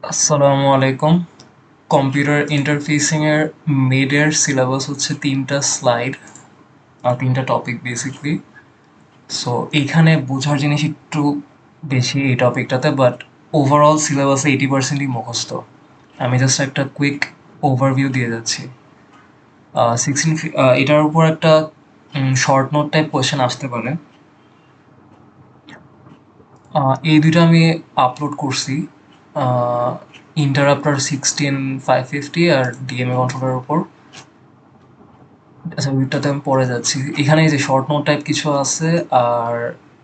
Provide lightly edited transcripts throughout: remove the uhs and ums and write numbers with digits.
আসসালামু আলাইকুম। Computer interfacing এর মেডের সিলেবাস হচ্ছে 3টা স্লাইড আর 3টা টপিক বেসিকলি। সো এইখানে বোঝার জিনিস একটু বেশি এই টপিকটাতে, বাট ওভারঅল সিলেবাসে 80%ই মুখস্থ। আমি জাস্ট একটা কুইক ওভারভিউ দিয়ে যাচ্ছি। 16 এটার উপর একটা শর্ট নোট টাইপ কোয়েশ্চেন আসতে পারে। এই দুইটা আমি আপলোড করছি ইন্টারাপ্টার 16550 আর ডিএমএ কন্ট্রোলের উপর। আচ্ছা, ওইটাতে আমি পরে যাচ্ছি। এখানে এই যে শর্ট নোট টাইপ কিছু আছে, আর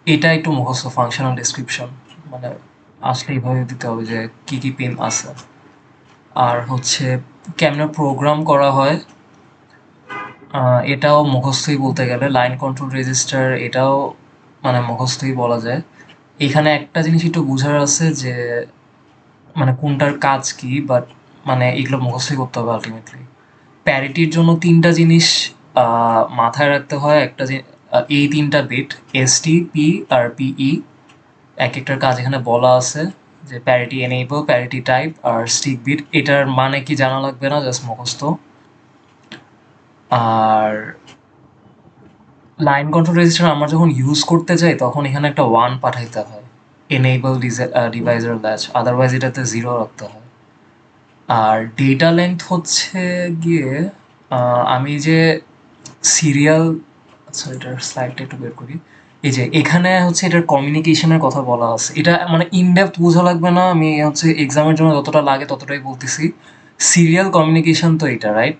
এটা একটু মুখস্থ ফাংশনাল ডেসক্রিপশন, মানে আসলে এইভাবে দিতে হবে যে কি কি পিন আছে। আর হচ্ছে কেমনে প্রোগ্রাম করা হয়, এটাও মুখস্থই বলতে গেলে। লাইন কন্ট্রোল রেজিস্টার এটাও মানে মুখস্থই বলা যায়। এখানে একটা জিনিস একটু বোঝার আছে যে মানে কোনটার কাজ কি, বাট মানে এগুলো মুখস্থই করতে হবে আলটিমেটলি। প্যারিটির জন্য 3টা জিনিস মাথায় রাখতে হয়। এই 3টা বিট এসটি, পি আর পিই, এক একটার কাজ এখানে বলা আছে যে প্যারিটি এনেবল, প্যারিটি টাইপ আর স্টিক বিট। এটার মানে কি জানা লাগবে না, জাস্ট মুখস্থ। আর লাইন কন্ট্রোল রেজিস্টার আমরা যখন ইউজ করতে যাই তখন এখানে একটা 1 পাঠাইতে হয়, এনেবল ডিভাইসের ল্যাচ, আদারওয়াইজ এটাতে 0 রাখতে হয়। আর ডেটা লেংথ হচ্ছে গিয়ে আমি যে সিরিয়াল, আচ্ছা এটার স্লাইডটা একটু বের করি। এই যে এখানে হচ্ছে এটার কমিউনিকেশনের কথা বলা আছে। এটা মানে ইনডেপথ বোঝা লাগবে না, আমি হচ্ছে এক্সামের জন্য যতটা লাগে ততটাই বলতেছি। সিরিয়াল কমিউনিকেশন তো এটা, রাইট?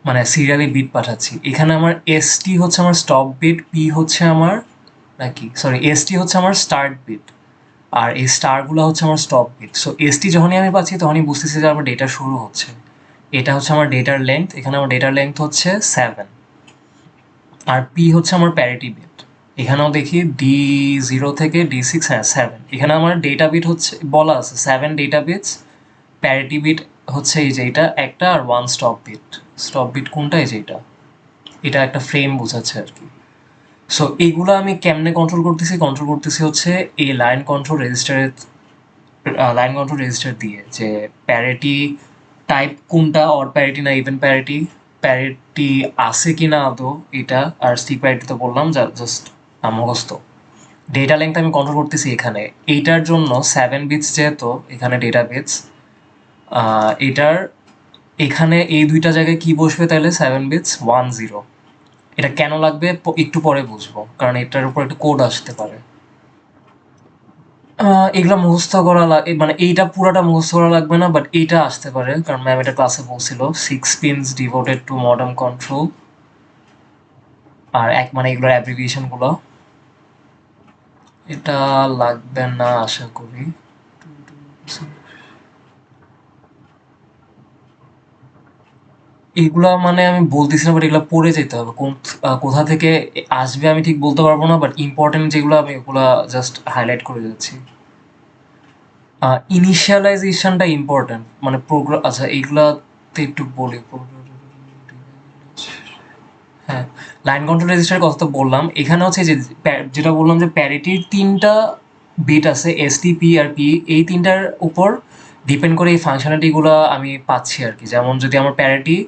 মানে সিরিয়ালি বিট পাঠাচ্ছি। এখানে আমার এসটি হচ্ছে আমার স্টপ বিট, পি হচ্ছে আমার, নাকি সরি, এসটি হচ্ছে আমার স্টার্ট বিট, আর এই স্টারগুলো হচ্ছে আমার স্টপ বিট। সো এসটি যখনই আমি পাচ্ছি তখনই বুঝতেছি যে আমার ডেটা শুরু হচ্ছে। এটা হচ্ছে আমার ডেটার লেংথ, এখানে আমার ডেটার লেংথ হচ্ছে 7। আর পি হচ্ছে আমার প্যারিটি বিট। এখানেও দেখি D0 থেকে D6, হ্যাঁ 7। এখানে আমার ডেটা বিট হচ্ছে বলা আছে 7 ডেটা বিটস। প্যারিটি বিট হচ্ছে এই যে এটা একটা, আর 1 স্টপ বিট। স্টপ বিট কোনটা? এই যে এটা একটা ফ্রেম বোঝাচ্ছে আর কি। সো এইগুলো আমি কেমনে কন্ট্রোল করতেছি হচ্ছে এই লাইন কন্ট্রোল রেজিস্টার দিয়ে, যে প্যারিটি টাইপ কোনটা, অর প্যারিটি না ইভেন প্যারিটি, প্যারিটি আছে কি না আদৌ এটা, আর স্টিক প্যারিটি তো বললাম জাস্ট মুখস্থ। ডেটা লেংথ আমি কন্ট্রোল করতেছি এখানে। এইটার জন্য 7 বিটস, যেহেতু এখানে ডেটা বিটস, এটার এখানে এই দুইটা জায়গায় কি বসবে তাহলে? 7 বিটস 1 0। এটা কেন লাগবে একটু পরে বুঝবো, কারণ এটার উপর একটা কোড আসতে পারে। এগুলা মুখস্থ করা মানে এইটা পুরাটা মুখস্থ করা লাগবে না, বাট এইটা আসতে পারে কারণ ম্যাম এটা ক্লাসে বলছিল 6 pins devoted to modern control. আর মানে এগুলোর অ্যাব্রিভিয়েশন গুলো, এটা লাগবে না আশা করি। এগুলা মানে আমি বলতেছি না, বাট এগুলা পড়ে যেতে হবে। কোথা থেকে আসবে আমি ঠিক বলতে পারবো না, বাট ইম্পর্টেন্ট যেগুলো আমি ওগুলা জাস্ট হাইলাইট করে যাচ্ছি। ইনিশিয়ালাইজেশনটা ইম্পর্টেন্ট, মানে প্রোগ্রাম। আচ্ছা এইগুলাতে একটু বলি। হ্যাঁ, লাইন কন্ট্রোল রেজিস্টারের কথা তো বললাম। এখানে হচ্ছে যে যেটা বললাম যে প্যারিটির 3টা বিট আছে, এসটি, পি আর পি। এই 3টার উপর ডিপেন্ড করে এই ফাংশনালিটিগুলো আমি পাচ্ছি আর কি। যেমন যদি আমার প্যারিটি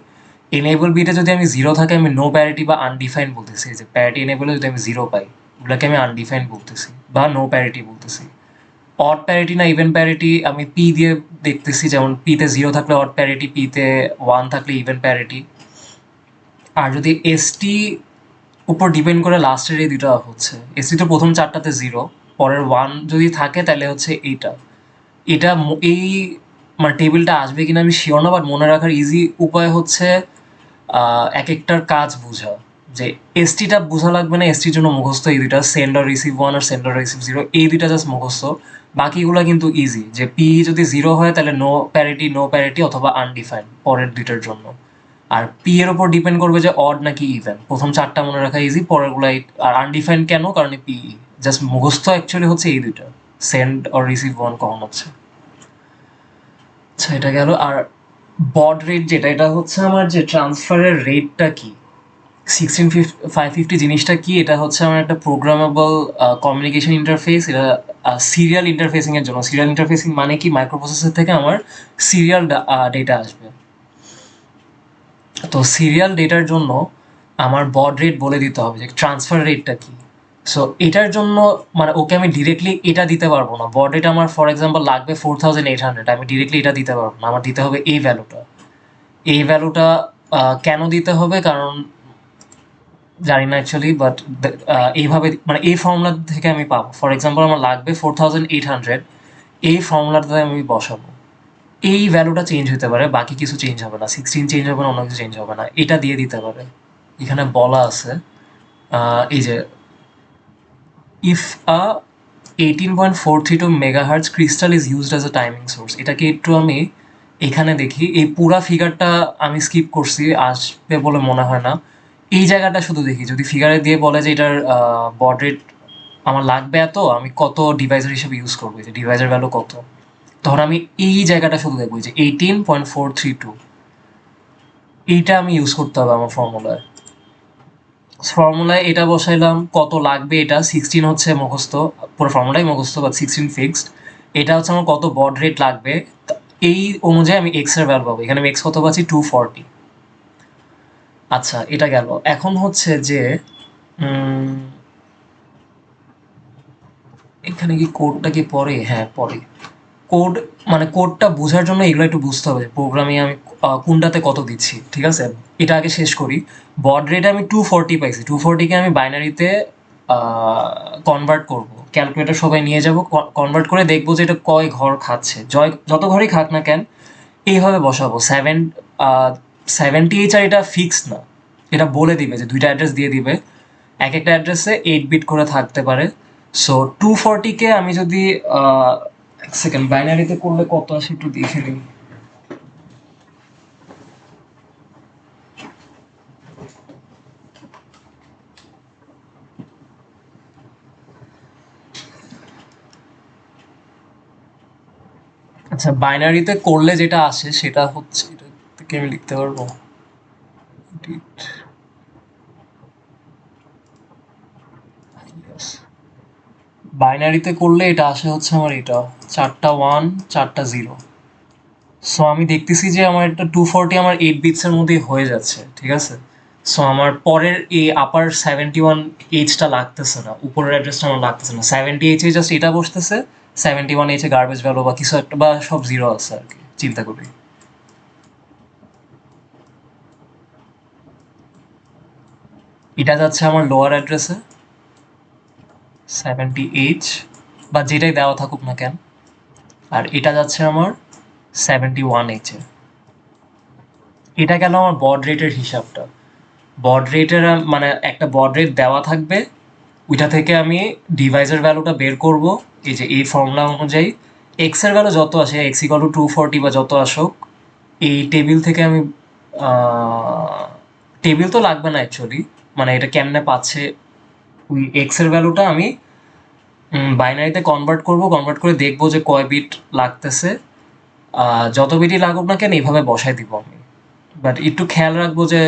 এনেবল বিটে যদি আমি 0 থাকে, আমি নো প্যারিটি বা আনডিফাইন্ড বলতেছি। যে প্যারিটি এনেবলে যদি আমি 0 পাই, ওগুলোকে আমি আনডিফাইন্ড বলতেছি বা নো প্যারিটি বলতেছি। অড প্যারিটি না ইভেন প্যারিটি আমি পি দিয়ে দেখতেছি। যেমন পিতে 0 থাকলে অড প্যারিটি, পিতে 1 থাকলে ইভেন প্যারিটি। আর যদি এসটি উপর ডিপেন্ড করে লাস্টের এই দুটো হচ্ছে, এসটি তো প্রথম 4টাতে 0, পরের 1 যদি থাকে তাহলে হচ্ছে এইটা। এটা এই মানে টেবিলটা আসবে কিনা আমি শিওর না, বাট মনে রাখার ইজি উপায় হচ্ছে এক একটার কাজ বোঝা। যে এসটিটা বোঝা লাগবে না, এসটির জন্য মুখস্থ এই দুইটা, সেন্ড আর রিসিভ 1 আর সেন্ড আর রিসিভ 0, এই দুইটা জাস্ট মুখস্থ। বাকিগুলো কিন্তু ইজি। যে পি যদি 0 হয় তাহলে নো প্যারিটি অথবা আনডিফাইন্ড পরের দুইটার জন্য। আর পি এর উপর ডিপেন্ড করবে যে অড নাকি ইভেন। প্রথম 4টা মনে রাখা ইজি, পরেরগুলাই। আর আনডিফাইন্ড কেন? কারণ পি জাস্ট মুখস্থ অ্যাকচুয়ালি হচ্ছে এই দুইটা, সেন্ড অর রিসিভ 1 কখন হচ্ছে। আচ্ছা এটা গেল। আর বড রেট যেটা, এটা হচ্ছে আমার যে ট্রান্সফারের রেটটা কি, 16550 জিনিসটা কি, এটা হচ্ছে আমার একটা প্রোগ্রামেবল কমিউনিকেশন ইন্টারফেস। এটা সিরিয়াল ইন্টারফেসিং এর জন্য। সিরিয়াল ইন্টারফেসিং মানে কি, মাইক্রোপ্রসেসর থেকে আমার সিরিয়াল ডেটা আসবে। তো সিরিয়াল ডেটার জন্য আমার বড রেট বলে দিতে হবে যে ট্রান্সফার রেটটা কি। সো এটার জন্য মানে ওকে আমি ডিরেক্টলি এটা দিতে পারবো না। বড রেট আমার ফর এক্সাম্পল লাগবে 4800, আমি ডিরেক্টলি এটা দিতে পারবো না, আমার দিতে হবে এই ভ্যালুটা। এই ভ্যালুটা কেন দিতে হবে, কারণ জানি না অ্যাকচুয়ালি, বাট এইভাবে মানে এই ফর্মুলা থেকে আমি পাবো। ফর এক্সাম্পল আমার লাগবে 4800, এই ফর্মুলাটাতে আমি বসাবো। এই ভ্যালুটা চেঞ্জ হতে পারে, বাকি কিছু চেঞ্জ হবে না, 16 চেঞ্জ হবে না, অন্য কিছু চেঞ্জ হবে না, এটা দিয়ে দিতে পারে। এখানে বলা আছে এই যে if a 18.432 megahertz crystal is used as a timing source. এটাকে একটু আমি এখানে দেখি, এই পুরা ফিগারটা আমি স্কিপ করছি, আসবে বলে মনে হয় না। এই জায়গাটা শুধু দেখি, যদি ফিগারে দিয়ে বলে যে এটার বড রেট আমার লাগবে এত, আমি কত ডিভাইসের হিসেবে ইউজ করবো, যে ডিভাইসের ভ্যালু কত, তখন আমি এই জায়গাটা শুধু দেখবো যে 18.432, এইটা আমি ইউজ করতে হবে আমার ফর্মুলায়। ফর্মুলায় এটা বসাইলাম, কত লাগবে এটা 16 হচ্ছে মুখস্থ, পুরো ফর্মুলাই মুখস্থ, বা 16 ফিক্সড। এটা হচ্ছে আমার কত বড রেট লাগবে, এই অনুযায়ী আমি এক্স এর ভ্যালু পাবো। এখানে আমি এক্স কত পাচ্ছি, 240। আচ্ছা, এটা গেল। এখন হচ্ছে যে এখানে কি কোডটা কি পড়ে? হ্যাঁ পড়ে। কোড মানে কোডটা বোঝার জন্য এগুলো একটু বুঝতে হবে, প্রোগ্রামে আমি কোনটাতে কত দিচ্ছি। ঠিক আছে, এটা আগে শেষ করি। বড রেট আমি 240 পাইছি, 240কে আমি বাইনারিতে কনভার্ট করব। ক্যালকুলেটর সবাই নিয়ে যাব, কনভার্ট করে দেখবো যে এটা কয় ঘর খাচ্ছে। যত ঘরই খাক না কেন, এইভাবে বসাবো। 70H, আর এটা ফিক্সড না, এটা বলে দিবে যে দুইটা অ্যাড্রেস দিয়ে দিবে, এক একটা অ্যাড্রেসে 8 বিট করে থাকতে পারে। সো 240কে আমি যদি এক সেকেন্ড বাইনারিতে করলে কত আসে একটু দেখে নিই। আচ্ছা, বাইনারিতে করলে যেটা আসে সেটা হচ্ছে, এটা থেকে আমি লিখতে পারবো বাইনারিতে করলে এটা আসে হচ্ছে আমার এটা 4টা 1 4টা 0। সো আমি দেখতেছি যে আমার একটা 240 আমার 8 বিটসের মধ্যেই হয়ে যাচ্ছে। ঠিক আছে, সো আমার পরের এই আপার 71Hটা লাগতেছে না, উপরের অ্যাড্রেসটা আমার লাগতেছে না। 70H এ জাস্ট এটা বসতেছে, 71H এ গার্বেজ ভ্যালু বা কিছু একটা বা সব জিরো আছে আর কি, চিন্তা করি। এটা যাচ্ছে আমার লোয়ার অ্যাড্রেসে 70H, বা যেটাই দেওয়া থাকুক না কেন, আর এটা যাচ্ছে আমার 71H এ। এটা গেল আমার বড রেটের হিসাবটা। বড রেটের মানে একটা বড রেট দেওয়া থাকবে, ওইটা থেকে আমি ডিভাইসের ভ্যালুটা বের করব। এই যে এই ফর্মুলা অনুযায়ী এক্স এর ভ্যালু যত আসে, এক্স ইকুয়াল টু 240 বা যত আসুক, এই টেবিল থেকে আমি টেবিল তো লাগবে না অ্যাকচুয়ালি, মানে এটা কেমনে পাচ্ছে, ওই এক্স এর ভ্যালুটা আমি বাইনারিতে কনভার্ট করব, কনভার্ট করে দেখবো যে কয় বিট লাগতেছে। যত বিটই লাগুক না কেন এইভাবে বসাই দিব আমি। বাট একটু খেয়াল রাখবো যে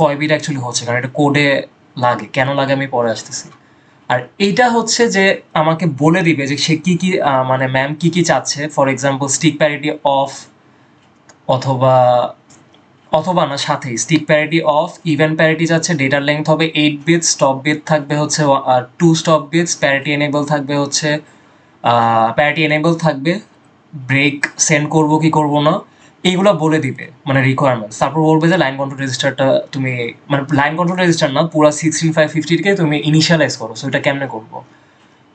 কয় বিট অ্যাকচুয়ালি হচ্ছে, কারণ এটা কোডে লাগে, কেন লাগে আমি পরে আসতেছি। আর এইটা হচ্ছে যে আমাকে বলে দিবে যে সে কি কি মানে ম্যাম কি কি চাচ্ছে। For example stick parity of, অথবা অথবা না সাথেই stick parity of, event parity যাচ্ছে, ডেটার লেন্থ হবে 8 বিট, স্টপ বিট থাকবে হচ্ছে 2 স্টপ বিটস, প্যারিটি এনেবল থাকবে হচ্ছে প্যারিটি এনেবল থাকবে, ব্রেক সেন্ড করবো কি করবো না, এইগুলো বলে দিবে মানে রিকোয়ারমেন্টস। তারপর বলবে যে লাইন কন্ট্রোল রেজিস্টারটা তুমি, মানে লাইন কন্ট্রোল রেজিস্টার না, পুরো 16550কে তুমি ইনিশিয়ালাইজ করো। সো এটা কেমনে করবো,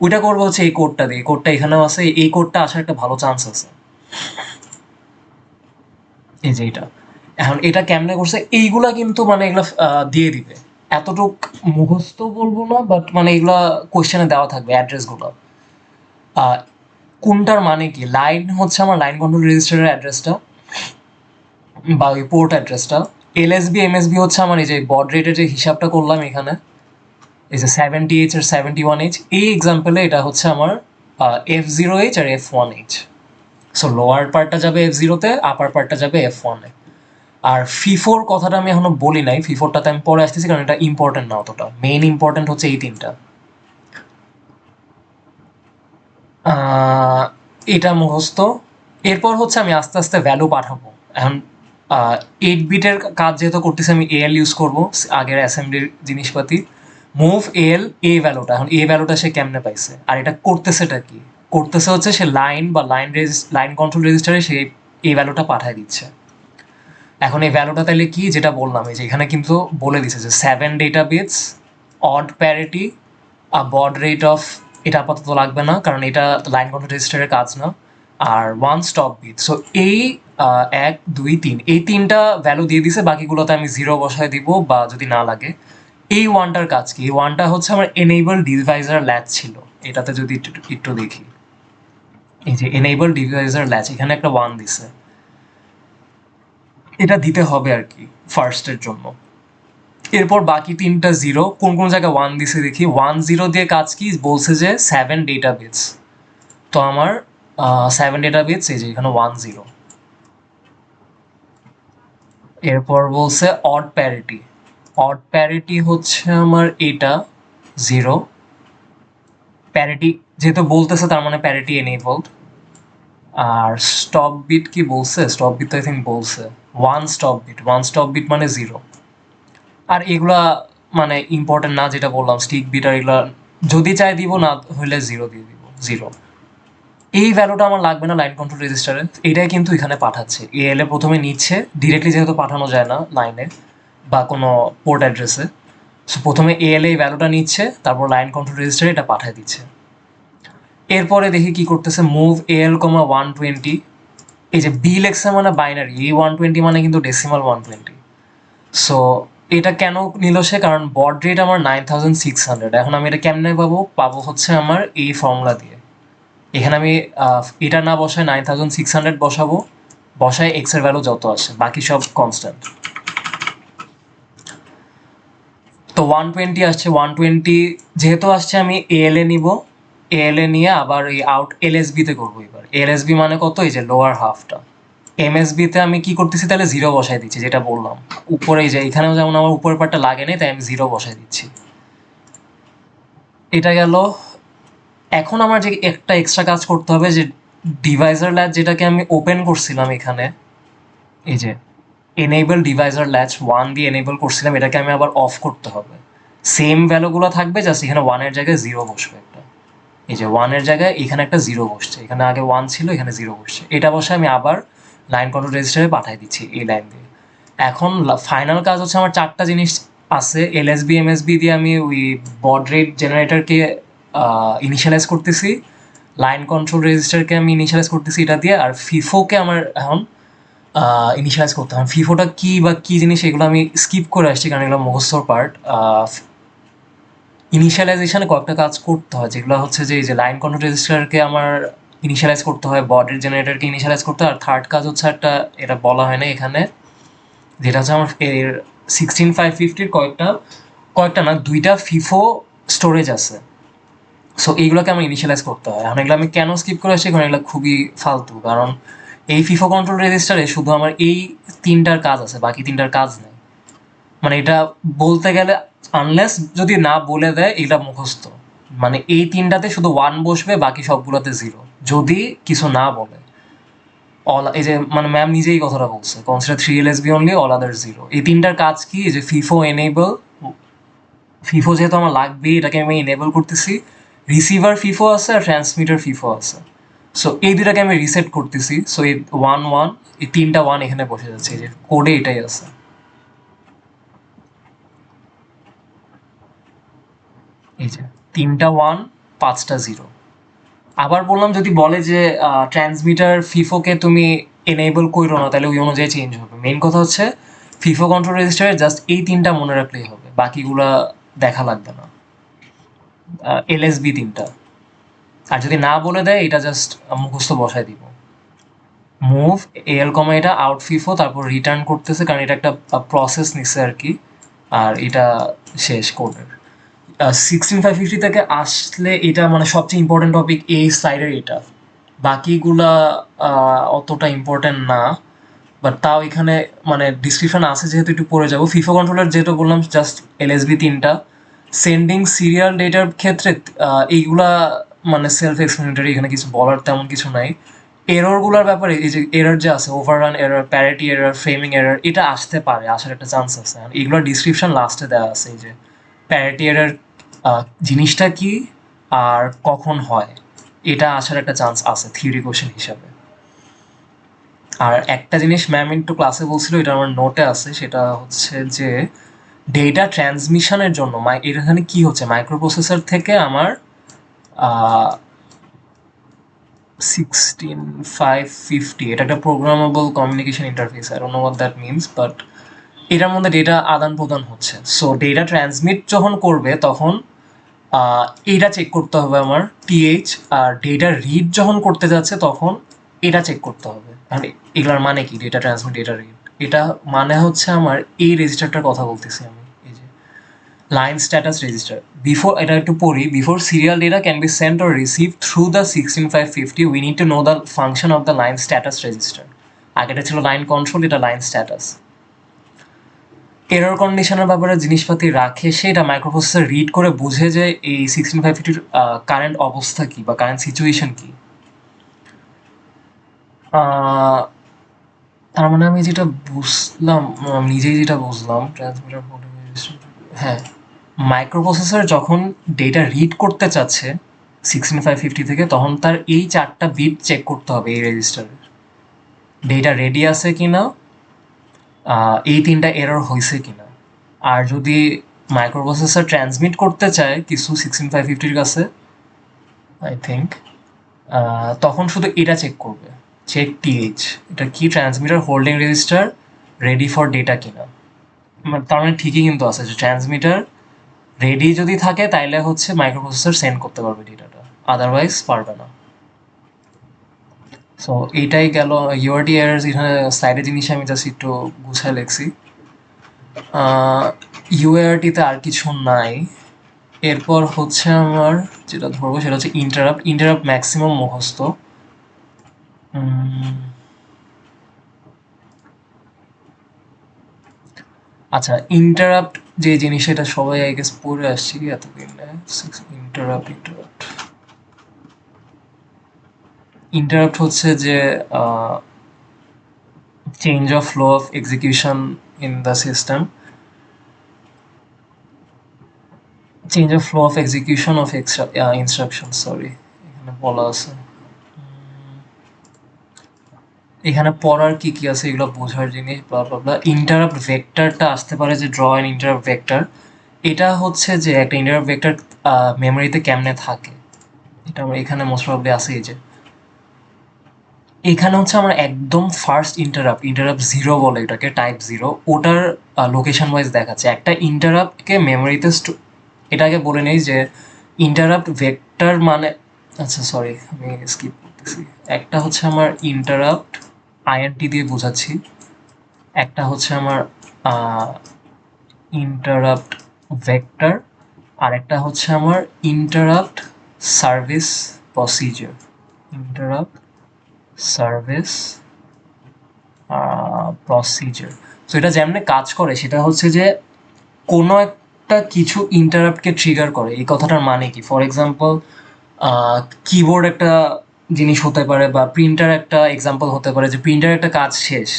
ওইটা করবো হচ্ছে এই কোডটা দিয়ে। কোডটা এখানেও আছে, এই কোডটা আসার একটা ভালো চান্স আছে। এই যে এটা, এখন এটা কেমনে করছে এইগুলা কিন্তু মানে এগুলা দিয়ে দিবে। এতটুক মুখস্থ বলবো না, বাট মানে এগুলা কোয়েশ্চেনে দেওয়া থাকবে অ্যাড্রেসগুলো। কোনটার মানে কি, লাইন হচ্ছে আমার লাইন কন্ট্রোল রেজিস্টারের অ্যাড্রেসটা বা ওই পোর্ট অ্যাড্রেসটা। এলএসবি এমএসবি হচ্ছে আমার এই যে বড রেটের যে হিসাবটা করলাম এখানে, এই যে 70H আর 71H, এই এক্সাম্পলে এটা হচ্ছে আমার F0H আর F1H। সো লোয়ার পার্টটা যাবে F0-তে, আপার পার্টটা যাবে F1-এ। আর ফিফোর কথাটা আমি এখনো বলি নাই, ফিফোরটাতে আমি পরে আসতেছি, কারণ এটা ইম্পর্টেন্ট না অতটা। মেইন ইম্পর্টেন্ট হচ্ছে এই তিনটা। আহ, এটা মুখস্থ। এরপর হচ্ছে আমি আস্তে আস্তে ভ্যালু পাঠাবো। এখন 8 বিটের কাজ যেহেতু করতেছি, আমি এল ইউজ করবো আগের অ্যাসেম্বলির জিনিসপাতি। মুভ এল এ ভ্যালুটা, এখন এ ভ্যালুটা সে কেমনে পাইছে আর এটা করতেছেটা কি? করতেছে হচ্ছে সে লাইন বা লাইন কন্ট্রোল রেজিস্টারে সে এই ভ্যালুটা পাঠায় দিচ্ছে। এখন এই ভ্যালুটা তাহলে কি, যেটা বললাম এই যে এখানে কিন্তু বলে দিছে যে 7 data bits, odd parity, baud rate of, এটা আপাতত লাগবে না কারণ এটা লাইন কন্ট্রোল রেজিস্টারের কাজ না, আর 1 স্টপ বিট। সো এই 1 2 3 এই 3টা ভ্যালু দিয়ে দিছে, বাকিগুলোতে আমি 0 বসায় দিব বা যদি না লাগে। এই ওয়ানটার কাজ কি? এই ওয়ানটা হচ্ছে আমার এনেবল ডিভাইজার ল্যাচ ছিল। এটাতে যদি একটু দেখি, এই যে এনেবল ডিভাইজার ল্যাচ, এখানে একটা 1 দিছে, এটা দিতে হবে আর কি ফার্স্টের জন্য। এরপর বাকি 3টা 0, কোন কোন জায়গায় 1 দিছে দেখি। 1 0 দিয়ে কাজ কি বলছে যে 7 ডেটা বিটস। তো আমার 7 ডেটা বিটস, এই যে এখানে 1 0। এরপর বলছে অড প্যারিটি। অড প্যারিটি হচ্ছে আমার এটা 0। প্যারিটি যেহেতু বলতেছে তার মানে প্যারিটি এনেবলড। আর স্টপ বিট কি বলছে? স্টপ বিট তো আই থিঙ্ক বলছে 1 স্টপ বিট। 1 স্টপ বিট মানে 0। আর এগুলা মানে ইম্পর্টেন্ট না, যেটা বললাম স্টিক বিট আর এগুলা যদি চাই দিব, না হলে 0 দিয়ে দিব, 0। এই ভ্যালুটা আমার লাগবে না লাইন কন্ট্রোল রেজিস্টারে, এটাই কিন্তু এখানে পাঠাচ্ছে। এএল এ প্রথমে নিচ্ছে, ডিরেক্টলি যেহেতু পাঠানো যায় না লাইনে বা কোনো পোর্ট অ্যাড্রেসে, সো প্রথমে এএল এই ভ্যালুটা নিচ্ছে, তারপর লাইন কন্ট্রোল রেজিস্টারে এটা পাঠিয়ে দিচ্ছে। এরপরে দেখি কি করতেছে, মুভ এএল 120। এই যে বি লেখছে মানে বাইনারি, এই 120 মানে কিন্তু ডেসিমাল 120। সো এটা কেন নিল সে? কারণ বড রেট আমার 9600। এখন আমি এটা কেমনে পাবো? পাবো হচ্ছে আমার এই ফর্মুলা দিয়ে। এখানে আমি এটা না বসায় 9600 বসাবো, বসায় এক্স এর ভ্যালু যত আসে, বাকি সব কনস্ট্যান্ট। তো 120 আসছে, 120 যেহেতু আসছে আমি এএল এ নিব, এএল এ নিয়ে আবার এই আউট এলএসবি তে করবো। এবার এলএসবি মানে কত? এই যে লোয়ার হাফটা। এমএসবি তে আমি কি করতেছি তাহলে? 0 বসাই দিচ্ছি, যেটা বললাম উপরে। এই যে এখানেও যেমন আমার উপরের পার্টটা লাগে নাই, তাই আমি 0 বসাই দিচ্ছি। এটা গেল। এখন আমার যে একটা এক্সট্রা কাজ করতে হবে, যে ডিভাইজার ল্যাচ যেটাকে আমি ওপেন করছিলাম এখানে, এই যে এনেবল ডিভাইজার ল্যাচ 1 দিয়ে এনেবল করছিলাম, এটাকে আমি আবার অফ করতে হবে। সেম ভ্যালুগুলো থাকবে, জাস্ট এখানে 1 এর জায়গায় 0 বসবে একটা। এই যে 1 এর জায়গায় এখানে একটা 0 বসছে, এখানে আগে 1 ছিল, এখানে 0 বসছে। এটা বসে আমি আবার লাইন কন্ট্রোল রেজিস্টারে পাঠিয়ে দিচ্ছি এই লাইন দিয়ে। এখন ফাইনাল কাজ হচ্ছে আমার 4টা জিনিস আছে। এলএসবি এমএসবি দিয়ে আমি ওই বড রেট জেনারেটরকে ইনিশিয়ালাইজ করতেছি, লাইন কন্ট্রোল রেজিস্টারকে আমি ইনিশিয়ালাইজ করতেছি এটা দিয়ে, আর ফিফোকে আমার এখন ইনিশিয়ালাইজ করতে হবে। ফিফোটা কি বা কি জিনিস এগুলো আমি স্কিপ করে আসছি কারণ এগুলো মুখস্থর পার্ট। ইনিশিয়ালাইজেশনে কয়েকটা কাজ করতে হয়, যেগুলো হচ্ছে যে এই যে লাইন কন্ট্রোল রেজিস্টারকে আমার ইনিশিয়ালাইজ করতে হয়, বডির জেনারেটরকে ইনিশিয়ালাইজ করতে হয়, আর থার্ড কাজ হচ্ছে একটা, এটা বলা হয় না এখানে, যেটা হচ্ছে আমার এর 16550-র কয়েকটা কয়েকটা না, 2টা ফিফো স্টোরেজ আছে। সো এইগুলোকে আমার ইনিশিয়ালাইজ করতে হয়। এখন এগুলো আমি কেন স্কিপ করে আসছি? কারণ এগুলো খুবই ফালতু। কারণ এই ফিফো কন্ট্রোল রেজিস্টারে শুধু আমার এই 3টার কাজ আছে, বাকি 3টার কাজ নেই। মানে এটা বলতে গেলে, আনলেস যদি না বলে দেয় এটা মুখস্থ, মানে এই 3টাতে শুধু 1 বসবে, বাকি সবগুলোতে 0, যদি কিছু না বলে। অল, এই যে মানে ম্যাম নিজেই কথাটা বলছে, consider 3 LSB only, all other 0। এই 3টার কাজ কি? এই যে ফিফো এনেবল, ফিফো যেহেতু আমার লাগবে এটাকে আমি এনেবল করতেছি। রিসিভার ফিফো আছে আর ট্রান্সমিটার ফিফো আছে। সো এই দুটাকে আমি রিসেট করতেছি। সো এই 1 1, এই 3টা 1 এখানে বসে যাচ্ছে, এই যে কোডে এটাই আছে। এই যে 3টা 1, 5টা 0। আবার বললাম, যদি বলে যে ট্রান্সমিটার ফিফোকে তুমি এনেবল করো না, তাহলে ওই অনুযায়ী চেঞ্জ হবে। মেইন কথা হচ্ছে ফিফো কন্ট্রোল রেজিস্টারে জাস্ট এই 3টা মনে রাখলেই হবে, বাকিগুলা দেখা লাগবে না। এলএসবি 3টা। আর যদি না বলে দেয় এটা জাস্ট মুখস্থ বসায় দিব। মুভ এল কমা এটা আউট ফিফো, তারপর রিটার্ন করতেছে কারণ এটা একটা প্রসেস নিচ্ছে আর কি। আর এটা শেষ কোডের 16550 থেকে আসলে এটা মানে সবচেয়ে ইম্পর্টেন্ট টপিক এই সাইডের এটা। বাকিগুলা অতটা ইম্পর্টেন্ট না, বাট তাও এখানে মানে ডিসক্রিপশন আছে যেহেতু একটু পড়ে যাবো। ফিফো কন্ট্রোলার যেটা বললাম জাস্ট এলএসবি 3টা। সেন্ডিং সিরিয়াল ডেটার ক্ষেত্রে এইগুলা মানে সেলফ এক্সপ্লেনেটরি, এখানে কিছু বলার তেমন কিছু নাই। এররগুলোর ব্যাপারে এই যে এরর যে আছে, overrun error, parity error, framing error, এটা আসতে পারে, আসার একটা চান্স আছে। আর এগুলোর ডিসক্রিপশন লাস্টে দেওয়া আছে, এই যে প্যারিটি এরর জিনিসটা কি আর কখন হয়, এটা আসার একটা চান্স আছে থিওরি কোশ্চেন হিসাবে। আর একটা জিনিস ম্যাম একটু ক্লাসে বলছিল, এটা আমার নোটে আছে, সেটা হচ্ছে যে ডেটা ট্রান্সমিশনের জন্য এখানে কি হচ্ছে, মাইক্রোপ্রসেসর থেকে আমার 16550, এটা একটা programmable communication interface, I don't know what that means, but এটার মধ্যে ডেটা আদান প্রদান হচ্ছে। সো ডেটা ট্রান্সমিট যখন করবে তখন এটা চেক করতে হবে আমার টিএইচ, আর ডেটা রিড যখন করতে যাচ্ছে তখন এটা চেক করতে হবে। মানে এগুলার মানে কি, ডেটা ট্রান্সমিট, ডেটা রিড, এটা মানে হচ্ছে আমার এই রেজিস্টারটার কথা বলতেছি আমি, এই যে লাইন স্ট্যাটাস রেজিস্টার। বিফোর, এটা একটু পড়ি, before serial data can be sent or receive through the 16550 we need to know the function of the line status register. আগেটা ছিল লাইন কন্ট্রোল, এটা লাইন স্ট্যাটাস। এরর কন্ডিশনের ব্যাপারে জিনিসপাতি রাখে, সেটা মাইক্রোপ্রসেসর রিড করে বুঝে যে এই 16550 কারেন্ট অবস্থা কি বা কারেন্ট সিচুয়েশন কি। তার মানে আমি যেটা বুঝলাম, নিজেই যেটা বুঝলাম, ট্রান্সমিটার, হ্যাঁ, মাইক্রোপ্রসেসর যখন ডেটা রিড করতে চাচ্ছে 16550 থেকে, তখন তার এই 4টা বিট চেক করতে হবে এই রেজিস্টারের, ডেটা রেডি আছে কিনা, এই 3টা এরর হয়েছে কিনা। আর যদি মাইক্রোপ্রসেসর ট্রান্সমিট করতে চায় কিছু 16550-র কাছে, আই থিঙ্ক, তখন শুধু এটা চেক করবে, চেক টিএইচ, এটা কি transmitter holding register ready for data কিনা। তার মানে ঠিকই কিন্তু আছে যে ট্রান্সমিটার রেডি যদি থাকে তাইলে হচ্ছে মাইক্রোপ্রসেসর সেন্ড করতে পারবে ডেটাটা, আদারওয়াইজ পারবে না। সো এইটাই গেল ইউআরটি এরার্স। এখানে সাইডে জিনিস আমি জাস্ট একটু গুছায় লেখছি। ইউআরটিতে আর কিছু নাই। এরপর হচ্ছে আমার যেটা ধরবো সেটা হচ্ছে ইন্টারাপ্ট। ইন্টারাপ্ট ম্যাক্সিমাম মুখস্থ। আচ্ছা, ইন্টারাপ্ট যে জিনিস, এটা সবাই আই গেস পড়ে আসছি এতদিন। ইন্টারাপ্ট ইন্টারাপ্ট ইন্টারাপ্ট হচ্ছে যে change of flow of execution in the system, change of flow of execution of instruction, sorry এখানে বলা আছে। এখানে পড়ার কি কি আছে এগুলো বোঝার জিনিস, ব্লা ব্লা ব্লা। ইন্টারাপ্ট ভেক্টরটা আসতে পারে যে ড্র অ্যান ইন্টারাপ্ট ভেক্টর, এটা হচ্ছে যে একটা ইন্টারাপ্ট ভেক্টর মেমোরিতে কেমনে থাকে, এটা আমার এখানে মোস্ট প্রবাবলি আছে। এই যে এখানে হচ্ছে আমার একদম ফার্স্ট ইন্টারাপ্ট, ইন্টারাপ্ট জিরো বলে এটাকে, টাইপ জিরো, ওটার লোকেশন ওয়াইজ দেখাচ্ছে একটা ইন্টারাপ্টকে মেমোরিতে। এটাকে বলে নেই যে ইন্টারাপ্ট ভেক্টর মানে, আচ্ছা সরি আমি স্কিপ করতেছি। একটা হচ্ছে আমার ইন্টারাপ্ট আইএনটি দিয়ে বোঝাচ্ছি, একটা হচ্ছে আমার ইন্টারাপ্ট ভেক্টর, আর একটা হচ্ছে আমার interrupt service procedure. Interrupt service procedure. So এটা যেমনি কাজ করে সেটা হচ্ছে যে কোনো একটা কিছু ইন্টারাপ্টকে ট্রিগার করে। এই কথাটার মানে কি, ফর এক্সাম্পল কিবোর্ড একটা জিনিস হতে পারে, বা প্রিন্টার একটা এক্সাম্পল হতে পারে, যে প্রিন্টার একটা কাজ শেষ,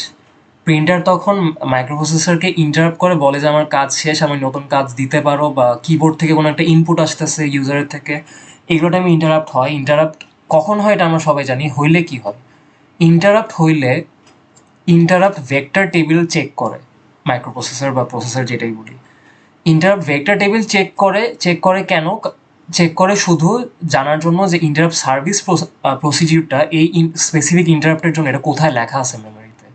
প্রিন্টার তখন মাইক্রোপ্রসেসরকে ইন্টারাপ্ট করে, বলে যে আমার কাজ শেষ, আমি নতুন কাজ দিতে পারো, বা কিবোর্ড থেকে কোনো একটা ইনপুট আসতেছে ইউজারের থেকে, এগুলো টাইমে ইন্টারাপ্ট হয়। ইন্টারাপ্ট কখন হয় এটা আমরা সবাই জানি। হইলে কি হয়, ইন্টারাপ্ট হইলে ইন্টারাপ্ট ভেক্টর টেবিল চেক করে মাইক্রোপ্রসেসর বা প্রসেসর যেটাই বলি। ইন্টারাপ্ট ভেক্টর টেবিল চেক করে কেন, চেক করে শুধু জানার জন্য যে ইন্টারাপ্ট সার্ভিস প্রসিডিউরটা এই স্পেসিফিক ইন্টারাপ্টের জন্য এটা কোথায় লেখা আছে মেমোরিতে।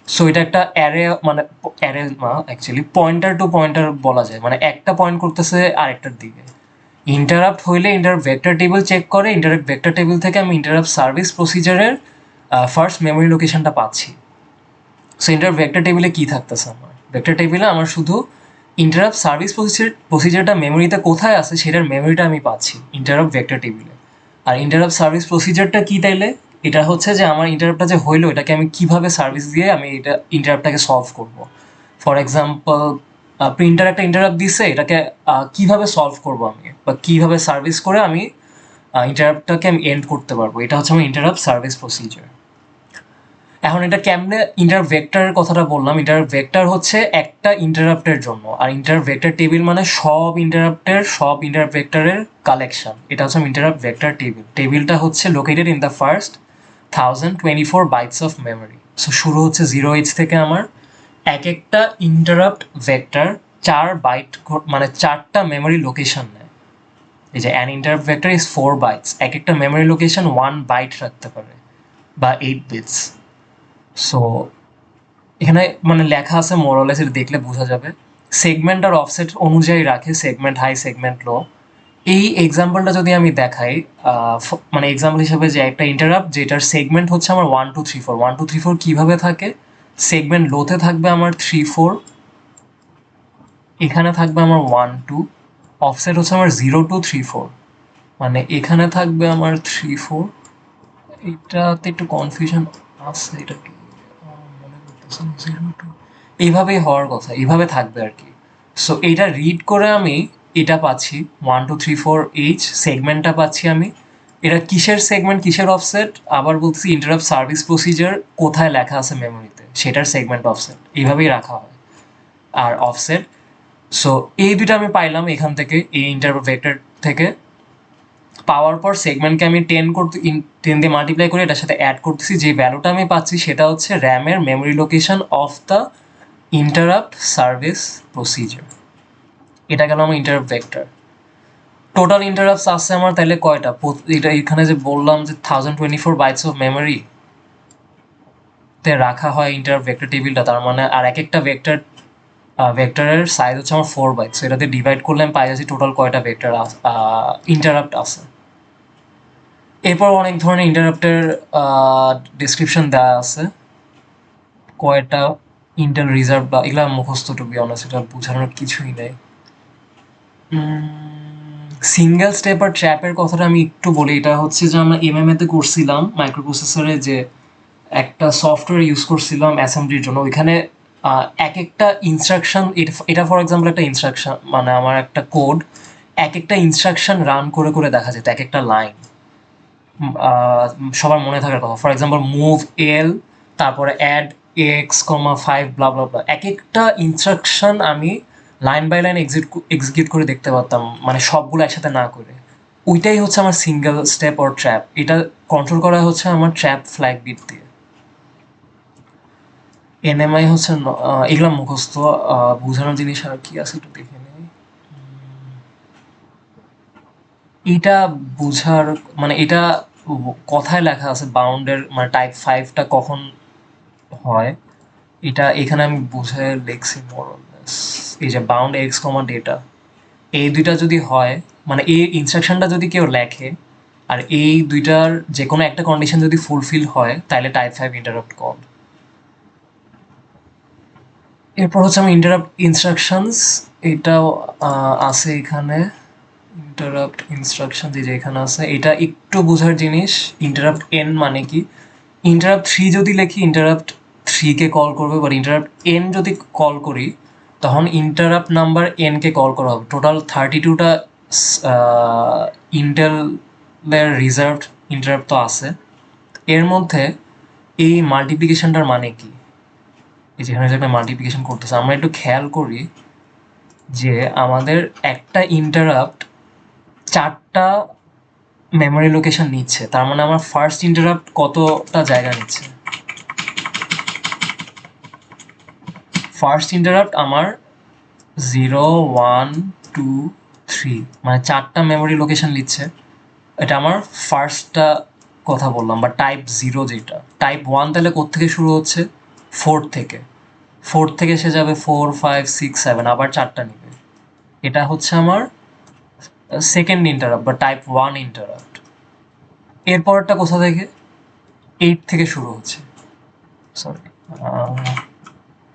সো এটা একটা অ্যারে, মানে অ্যারে না অ্যাকচুয়ালি পয়েন্টার টু পয়েন্টার বলা যায়, মানে একটা পয়েন্ট করতেছে আরেকটার দিকে। ইন্টারাপ্ট হইলে ইন্টারাপ্ট ভেক্টর টেবিল চেক করে, ইন্টারাপ্ট ভেক্টর টেবিল থেকে আমি ইন্টারাপ্ট সার্ভিস প্রসিজারের ফার্স্ট মেমোরি লোকেশনটা পাচ্ছি। সো ইন্টারাপ্ট ভেক্টর টেবিলে কী থাকতেছে, আমার ভেক্টর টেবিলে আমার শুধু ইন্টারাপ্ট সার্ভিস প্রসিজারটা মেমোরিতে কোথায় আছে সেটার মেমোরিটা আমি পাচ্ছি ইন্টারাপ্ট ভেক্টর টেবিলে। আর ইন্টারাপ্ট সার্ভিস প্রসিজারটা কী তাইলে, এটা হচ্ছে যে আমার ইন্টারাপ্টটা যে হইলো এটাকে আমি কীভাবে সার্ভিস দিয়ে আমি এটা ইন্টারাপ্টটাকে সলভ করব। ফর এক্সাম্পল প্রিন্টার একটা ইন্টারাপ্ট দিছে, এটাকে কীভাবে সলভ করব আমি, বা কীভাবে সার্ভিস করে আমি ইন্টারাপ্টটাকে আমি এন্ড করতে পারবো। এটা হচ্ছে আমার ইন্টারাপ্ট সার্ভিস প্রসিজার। এখন এটা কেমনে ইন্টারাপ্ট ভেক্টরের কথাটা বললাম, ইন্টারাপ্ট ভেক্টর হচ্ছে একটা ইন্টারাপ্টের জন্য, আর ইন্টারাপ্ট ভেক্টর টেবিল মানে সব ইন্টারাপ্ট ভেক্টরের কালেকশন। এটা হচ্ছে ইন্টারাপ্ট ভেক্টর টেবিল। টেবিলটা হচ্ছে located in the first 1024 bytes of memory. So শুরু হচ্ছে 0h থেকে আমার এক একটা ইন্টারাপ্ট ভেক্টর 4 বাইট মানে 4টা মেমোরি লোকেশন নেয়। এই যে an interrupt vector is 4 bytes, এক একটা মেমোরি লোকেশন 1 বাইট রাখতে পারে বা 8 বিটস। সো এখানে মানে লেখা আছে মোরলেস, এটা দেখলে বোঝা যাবে। সেগমেন্ট আর অফসেট অনুযায়ী রাখে, সেগমেন্ট হাই সেগমেন্ট লো। এই এক্সাম্পলটা যদি আমি দেখাই, মানে এক্সাম্পল হিসেবে যে একটা ইন্টারাপ্ট যেটার সেগমেন্ট হচ্ছে আমার 1 2 3 4, 1 2 3 4 কীভাবে থাকে, সেগমেন্ট লোতে থাকবে আমার 3 4, এখানে থাকবে আমার 1 2, অফসেট হচ্ছে আমার 0 2 3 4, মানে এখানে থাকবে আমার 3 4। এটাতে একটু কনফিউশন আছে, এটা কি মনে করতেছে 0 2, এইভাবেই হওয়ার কথা, এইভাবে থাকবে আর কি। সো এইটা রিড করে আমি এটা পাচ্ছি 1 2 3 4 এইচ সেগমেন্টটা পাচ্ছি আমি। এটা কিসের সেগমেন্ট কিসের অফসেট, আবার বলছি ইন্টারাপ্ট সার্ভিস প্রসিজার কোথায় লেখা আছে মেমোরিতে সেটার সেগমেন্ট অফসেট, এইভাবেই রাখা হয় আর অফসেট। সো এই দুটো আমি পাইলাম এখান থেকে, এই ইন্টারাপ্ট ভেক্টর থেকে। পাওয়ার পর সেগমেন্টকে আমি 10 দিয়ে মাল্টিপ্লাই করে এটার সাথে অ্যাড করতেছি, যে ভ্যালুটা আমি পাচ্ছি সেটা হচ্ছে র্যামের memory location of the interrupt service procedure. এটা গেল আমার ইন্টারাপ্ট ভেক্টর। টোটাল ইন্টারাপ্টস আছে আমার তাহলে কয়টা, এটা এখানে যে বললাম যে 1024 বাইটস অফ মেমোরি তে রাখা হয় ইন্টারাপ্ট ভেক্টর টেবিলটা, তার মানে আর এক একটা ভেক্টরের সাইজ হচ্ছে আমার 4 বাইটস। এটাতে ডিভাইড করলে আমি পাই যাচ্ছি টোটাল কয়টা ভেক্টর ইন্টারাপ্ট আছে। এরপর অনেক ধরনের ইন্টারাপ্টের ডিসক্রিপশন দেওয়া আছে, কয়টা ইন্টেল রিজার্ভ বা এগুলা মুখস্থ, টু বি অনেস্ট এটা বোঝানোর কিছুই নেই। সিঙ্গেল স্টেপ আর ট্র্যাপের কথাটা আমি একটু বলি। এটা হচ্ছে যে আমরা এমএমএতে করছিলাম মাইক্রো প্রসেসরে, যে একটা সফটওয়্যার ইউজ করছিলাম অ্যাসেম্বলির জন্য। ওইখানে এক একটা ইনস্ট্রাকশন, এটা ফর এক্সাম্পল একটা ইনস্ট্রাকশন, মানে আমার একটা কোড, এক একটা ইনস্ট্রাকশন রান করে করে দেখা যেত, এক একটা লাইন সবার মনে থাকার কথা। ফর এক্সাম্পল মুভ এল, তারপরে অ্যাড এক্স কমা 5 ব্লা ব্লা ব্লা, এক একটা ইনস্ট্রাকশন আমি লাইন বাই লাইন এক্সিকিউট করে দেখতে পারতাম, মানে সবগুলো একসাথে না করে। ওইটাই হচ্ছে আমার সিঙ্গেল স্টেপ অর ট্র্যাপ। এটা কন্ট্রোল করা হচ্ছে আমার ট্র্যাপ ফ্ল্যাগ বিট দিয়ে। এনএমআই হচ্ছে এগুলা মুখস্থ, বোঝানোর জিনিস আর কি আছে একটু দেখে নেই। এটা বোঝার মানে এটা কথায় লেখা আছে বাউন্ডের মানে টাইপ 5টা কখন হয়, এটা এখানে আমি বুঝে লিখছি মোরলেস। এই যে বাউন্ড এক্স কমা ডেটা, এই দুইটা যদি হয়, মানে এই ইনস্ট্রাকশনটা যদি কেউ লেখে আর এই দুইটার যে কোনো একটা কন্ডিশন যদি ফুলফিল হয়, তাহলে টাইপ 5 ইন্টারাপ্ট কল। এরপর হচ্ছে আমি ইন্টারাপ্ট ইনস্ট্রাকশনস, এটাও আছে এখানে। ইন্টারাপ্ট ইনস্ট্রাকশন যে এখানে আছে, এটা একটু বোঝার জিনিস। ইন্টারাপ্ট এন মানে কি, ইন্টারাপ্ট 3 যদি লিখি ইন্টারাপ্ট 3 কে কল করবে, বাট ইন্টারাপ্ট এন যদি কল করি তখন interrupt number N K call করা হবে। টোটাল 32টা ইন্টেলের রিজার্ভড ইন্টারাপ্ট তো আছে। এর মধ্যে এই মাল্টিপ্লিকেশনটার মানে কি, এই যেখানে যেখানে মাল্টিপ্লিকেশন করতেছে, আমরা একটু খেয়াল করি যে আমাদের একটা ইন্টারাপ্ট 4টা মেমোরি লোকেশন নিচ্ছে, তার মানে আমার ফার্স্ট ইন্টারাপ্ট কতটা জায়গা নিচ্ছে। ফার্স্ট ইন্টারাপ্ট আমার 0 1 2 3, মানে 4টা মেমোরি লোকেশন নিচ্ছে। এটা আমার ফার্স্টটা কথা বললাম, বা টাইপ 0 যেটা। টাইপ 1 তাহলে কোত্থেকে শুরু হচ্ছে, 4 থেকে। 4 থেকে সে যাবে 4 5 6 7, আবার 4টা নিবে। এটা হচ্ছে আমার সেকেন্ড ইন্টারাপ্ট বা টাইপ 1 ইন্টারাপ্ট। এরপরটা কোথা থেকে, 8 থেকে শুরু হচ্ছে, সরি